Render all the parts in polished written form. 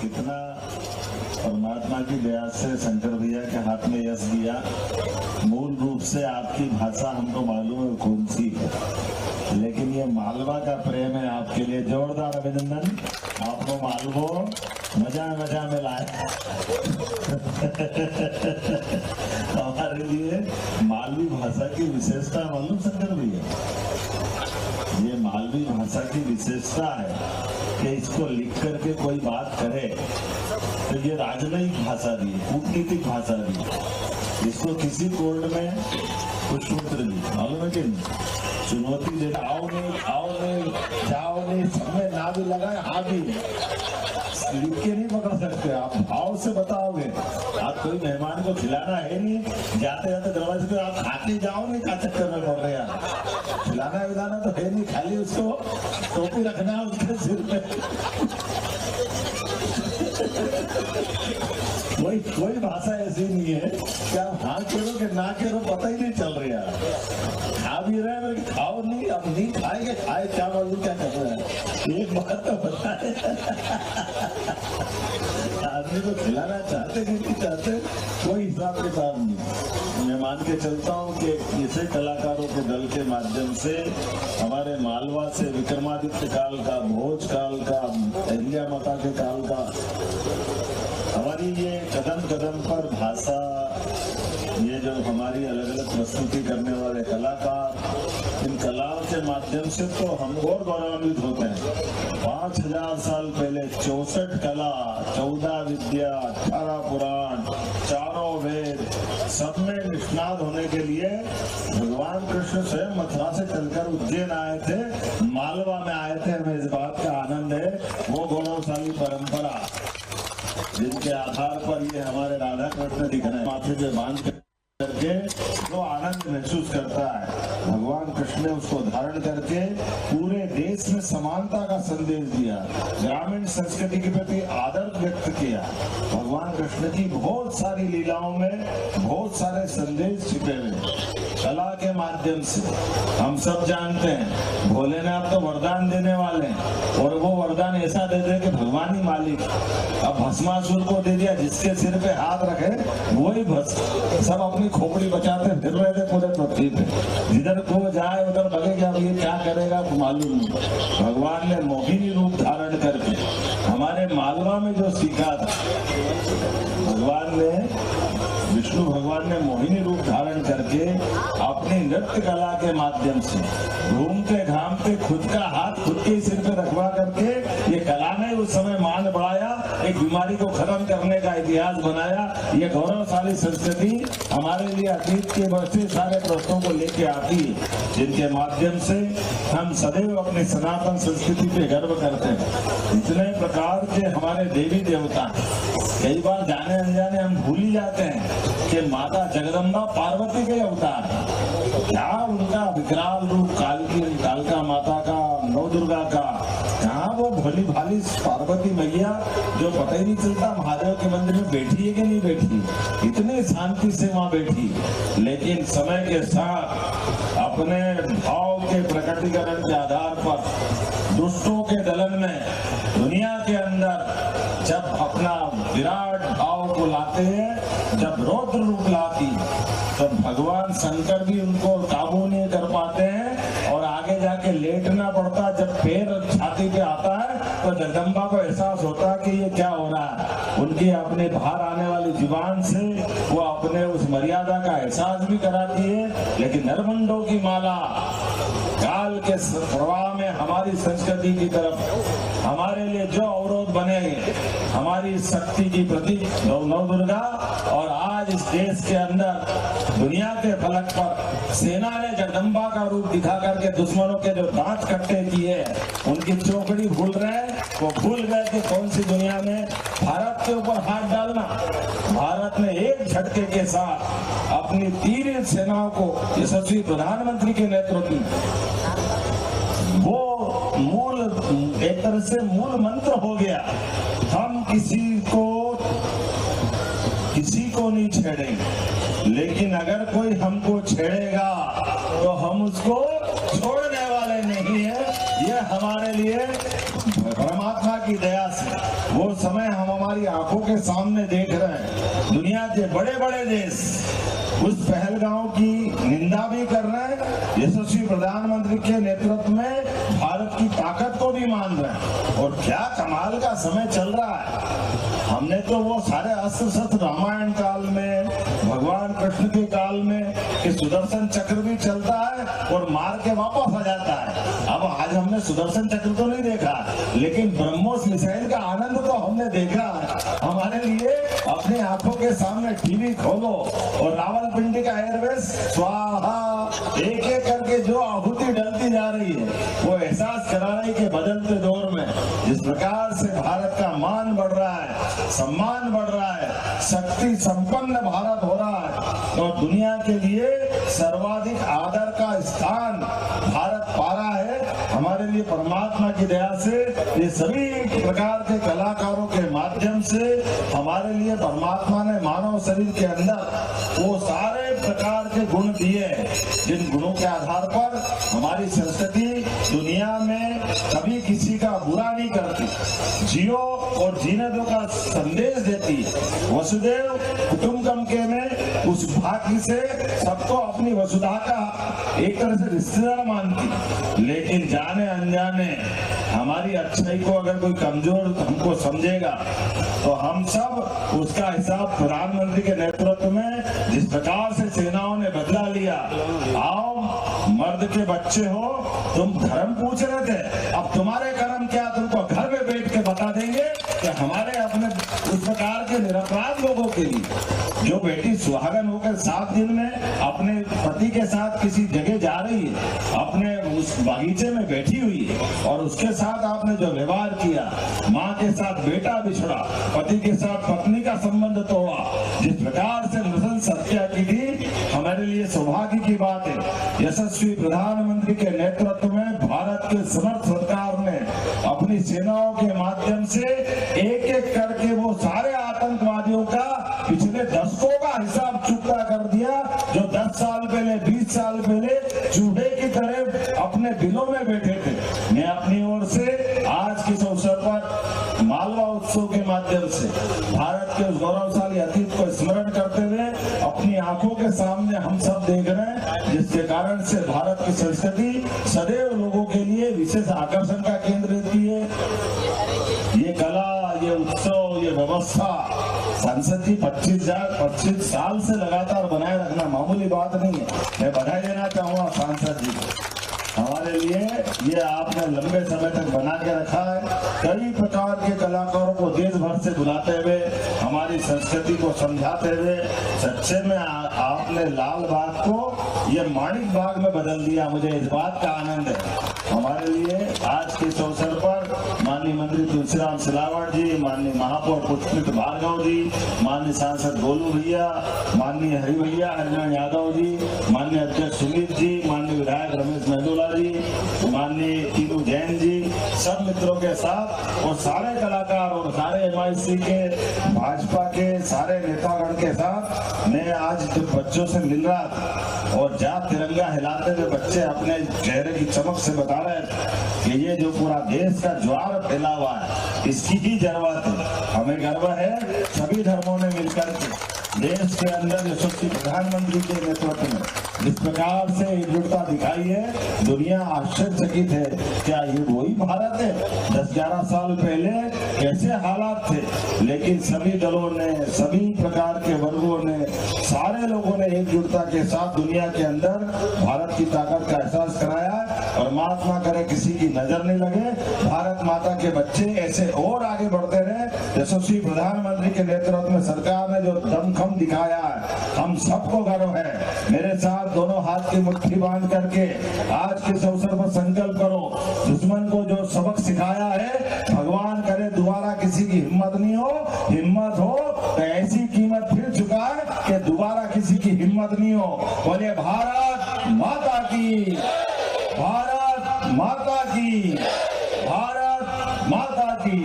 कितना परमात्मा की दया से शंकर भैया के हाथ में यश दिया। मूल रूप से आपकी भाषा हमको मालूम है कौन सी है, लेकिन ये मालवा का प्रेम है आपके लिए। जोरदार अभिनंदन आपको मालवो मजा मजा में लाए। हमारे लिए मालवी भाषा की विशेषता मालूम शंकर भैया, ये मालवी भाषा की विशेषता है कि इसको लिख करके कोई बात करे तो ये राजनयिक भाषा दी, कूटनीतिक भाषा दी। इसको किसी कोर्ट में कुछ सूत्र दी मालूम है कि चुनौती दे, आओ नहीं जाओ नहीं, समय ना भी लगाए हाँ भी लिख के नहीं पकड़ सकते आप, भाव से बताओगे। आप कोई मेहमान को खिलाना है नहीं, जाते जाते दरवाजे पे आप खाते जाओ नहीं, क्या चक्कर में पड़ रहे हैं। खिलाना विलाना तो है नहीं, खाली उसको टोपी रखना है उसके सिर पे। कोई भाषा ऐसी नहीं है कि आप हाँ करो कि ना करो पता ही नहीं चल रहा है। खा भी रहे हैं, खाओ नहीं, अब नहीं खाएंगे, खाए क्या मालूम क्या कर रहे हैं। एक बात तो बताए, आदमी को खिलाना चाहते कि नहीं चाहते कोई हिसाब किताब नहीं। मैं मान के चलता हूँ कि इसे कलाकारों के दल के माध्यम से हमारे मालवा से विक्रमादित्य काल का, भोज काल का, अहिल्या माता के काल का, हमारी ये कदम कदम पर भाषा, ये जो हमारी अलग अलग प्रस्तुति करने वाले कलाकार, इन कलाओं के माध्यम से तो हम और गौरवान्वित होते हैं। 5000 साल पहले 64 कला, 14 विद्या, 18 पुराण, 4 वेद, सब में निष्णात होने के लिए भगवान कृष्ण स्वयं मथुरा से चलकर उज्जैन आए थे, मालवा में आए थे। हमें इस बात का आनंद है, वो गौरवशाली परंपरा जिनके आधार पर ये हमारे राधा कृष्ण दिख रहे हैं, माथे पे बांध करके जो आनंद महसूस करता है, भगवान कृष्ण ने उसको धारण करके पूरे देश में समानता का संदेश दिया, ग्रामीण संस्कृति के प्रति आदर व्यक्त किया। भगवान कृष्ण की बहुत सारी लीलाओं में बहुत सारे संदेश छिपे हुए कला के माध्यम से। हम सब जानते हैं भोलेनाथ तो वरदान देने वाले हैं, और वो वरदान ऐसा दे दे कि भगवान ही मालिक। अब भस्मासुर को दे दिया, जिसके सिर पे हाथ रखे वही भस्म, सब अपनी खोपड़ी बचाते फिर रहे थे पूरे पृथ्वी पे, जिधर को जाए उधर लगेगा अब ये क्या करेगा मालूम नहीं। भगवान ने मोहिनी रूप धारण करके हमारे मालवा में जो सीखा था, भगवान ने, विष्णु भगवान ने मोहिनी रूप धारण करके अपनी नृत्य कला के माध्यम से घूमते घामते खुद का हाथ खुद के सिर पे रखवा करके ये कला ने उस समय मान बढ़ाया, एक बीमारी को खत्म करने का इतिहास बनाया। ये गौरवशाली संस्कृति हमारे लिए अतीत के बढ़ते सारे प्रश्नों को लेके आती है, जिनके माध्यम से हम सदैव अपनी सनातन संस्कृति पे गर्व करते हैं। इतने प्रकार के हमारे देवी देवता, कई बार जाने अनजाने हम भूल ही जाते हैं कि माता जगदम्बा पार्वती के अवतार है। क्या उनका विकराल रूप कालिका माता का, नौ दुर्गा का, कहाँ वो भोली भाली पार्वती मैया जो पता ही नहीं चलता महादेव के मंदिर में बैठी है कि नहीं बैठी, इतने शांति से वहाँ बैठी। लेकिन समय के साथ अपने भाव के प्रकटीकरण के आधार पर दुष्टों के दलन में दुनिया के अंदर जब अपना विराट भाव को लाते हैं, जब रौद्र रूप लाती, तब भगवान शंकर भी उनको काबू नहीं कर पाते हैं और आगे जाके लेटना पड़ता। जब पैर छाती पे आता है तो जगदम्बा को एहसास होता है कि ये क्या हो रहा है। उनकी अपने बाहर आने वाली जुबान से वो अपने उस मर्यादा का एहसास भी कराती है। लेकिन नरमंडों की माला काल के प्रवाह में हमारी संस्कृति की तरफ हमारे लिए जो अवरोध बने, हमारी शक्ति की प्रतीक नौ दुर्गा, और आज इस देश के अंदर दुनिया के फलक पर सेना ने जगदम्बा का रूप दिखा करके दुश्मनों के जो दांत कट्टे किए, उनकी चौकड़ी भूल रहे, वो भूल गए कि कौन सी दुनिया में भारत के ऊपर हाथ डालना। भारत ने एक झटके के साथ अपनी 3 सेनाओं को यशस्वी प्रधानमंत्री के नेतृत्व में, वो मूल एक तरह से मूल मंत्र हो गया, हम किसी को नहीं छेड़ेंगे, लेकिन अगर कोई हमको छेड़ेगा तो हम उसको छोड़ने वाले नहीं है। ये हमारे लिए परमात्मा की दया से वो समय समय हम हमारी आंखों के सामने देख रहे हैं, दुनिया के बड़े बड़े देश उस पहलगाम की निंदा भी कर रहे हैं, यशस्वी प्रधानमंत्री के नेतृत्व में भारत की ताकत को भी मान रहे हैं। और क्या कमाल का समय चल रहा है। हमने तो वो सारे अस्त्र शस्त्र रामायण काल में, भगवान कृष्ण के काल में कि सुदर्शन चक्र भी चलता है और मार के वापस आ जाता है। अब आज हमने सुदर्शन चक्र तो नहीं देखा, लेकिन ब्रह्मोस मिसाइल का आनंद तो हमने देखा है। हमारे लिए अपनी आंखों के सामने टीवी खोलो और रावलपिंडी का एयरबेस स्वाहा एक एक करके जो आहुति डलती जा रही है, वो एहसास करा रही कि बदलते दौर में जिस प्रकार से भारत का मान बढ़ रहा है, सम्मान बढ़ रहा है, शक्ति संपन्न भारत हो रहा है और दुनिया के लिए सर्वाधिक आदर का स्थान भारत पा रहा है। हमारे लिए परमात्मा की दया से ये सभी प्रकार के कलाकारों के माध्यम से हमारे लिए परमात्मा ने मानव शरीर के अंदर वो सारे प्रकार के गुण दिए हैं, जिन गुणों के आधार पर हमारी संस्कृति दुनिया में कभी किसी का बुरा नहीं करती, जियो और जीने दो का संदेश देती है। वसुदेव कुटुंबकम के में उस भाग्य से सबको अपनी वसुधा का एक तरह से रिश्तेदार मानती, लेकिन जाने अनजाने हमारी अच्छाई को अगर कोई कमजोर हमको समझेगा तो हम सब उसका हिसाब प्रधानमंत्री के नेतृत्व में जिस प्रकार से सेनाओं ने बदला लिया। आओ मर्द के बच्चे हो, तुम धर्म पूछ रहे थे, अब तुम्हारे कर्म क्या, तुमको घर में बैठ के बता देंगे कि हमारे अपने उस प्रकार के निरपराध लोगों के लिए जो बेटी सुहागन होकर 7 दिन में अपने पति के साथ किसी जगह जा रही है, अपने उस बगीचे में बैठी हुई है और उसके साथ आपने जो व्यवहार किया, माँ के साथ बेटा बिछड़ा, पति के साथ पत्नी का संबंध तोड़ा, जिस प्रकार से नृशंस हत्या की थी, हमारे लिए सौभाग्य की बात है। यशस्वी प्रधानमंत्री के नेतृत्व में भारत के समर्थ सरकार ने अपनी सेनाओं के माध्यम से एक एक करके वो सारे आतंकवादियों का पिछले दशकों का हिसाब चुकता कर दिया, जो 10 साल पहले 20 साल पहले चूहे की तरह अपने दिलों में बैठे थे। मैं अपनी ओर से आज के इस अवसर पर मालवा उत्सव के माध्यम से भारत के उस गौरवशाली अतीत को स्मरण करते हुए अपनी आंखों के सामने हम सब देख रहे हैं, जिसके कारण से भारत की संस्कृति सदैव लोगों के लिए विशेष आकर्षण का केंद्र रहती है। ये कला, ये उत्सव, ये व्यवस्था संसद जी 25 साल से लगातार बनाए रखना मामूली बात नहीं है। मैं बधाई देना चाहूंगा सांसद जी को, हमारे लिए ये आपने लंबे समय तक बना के रखा है। कई प्रकार के कलाकारों को देश भर से बुलाते हुए हमारी संस्कृति को समझाते हुए सच्चे में आपने लाल बाग को ये माणिक बाग में बदल दिया। मुझे इस बात का आनंद है। हमारे लिए आज के इस अवसर पर माननीय मंत्री तुलसीराम सिलावट जी, माननीय महापौर पुष्पित भार्गव जी, माननीय सांसद गोलू भैया, माननीय हरि भैया हरिनारायण यादव जी, माननीय अध्यक्ष सुमित जी, माननीय विधायक रमेश मेहदोला जी, माननीय टीनू जैन जी, सब मित्रों के साथ और सारे कलाकार और सारे MIC के भाजपा के सारे नेतागण के साथ मैं आज जब बच्चों से मिल रहा था और जहाँ तिरंगा हिलाते हुए बच्चे अपने चेहरे की चमक से बता रहे थे कि ये जो पूरा देश का ज्वार फैला हुआ है, इसकी ही जरूरत है। हमें गर्व है सभी धर्मों ने मिलकर के देश के अंदर यशस्वी प्रधानमंत्री के नेतृत्व में जिस प्रकार से एकजुटता दिखाई है, दुनिया आश्चर्यचकित है। क्या ये वही भारत है 10-11 साल पहले कैसे हालात थे, लेकिन सभी दलों ने, सभी प्रकार के वर्गों ने, सारे लोगों ने एकजुटता के साथ दुनिया के अंदर भारत की ताकत का एहसास कराया। परमात्मा करे किसी की नजर नहीं लगे, भारत माता के बच्चे ऐसे और आगे बढ़ते रहे। यशस्वी प्रधानमंत्री के नेतृत्व में सरकार ने जो दमखम दिखाया है, हम सबको गर्व है। मेरे साथ दोनों हाथ की मुट्ठी बांध करके आज के इस अवसर पर संकल्प करो, दुश्मन को जो सबक सिखाया है, भगवान करे दोबारा किसी की हिम्मत नहीं हो, हिम्मत हो तो ऐसी कीमत फिर चुकाए कि दोबारा किसी की हिम्मत नहीं हो। बोले भारत माता की, भारत माता की, भारत माता की।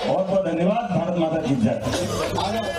बहुत बहुत धन्यवाद। भारत माता की जय।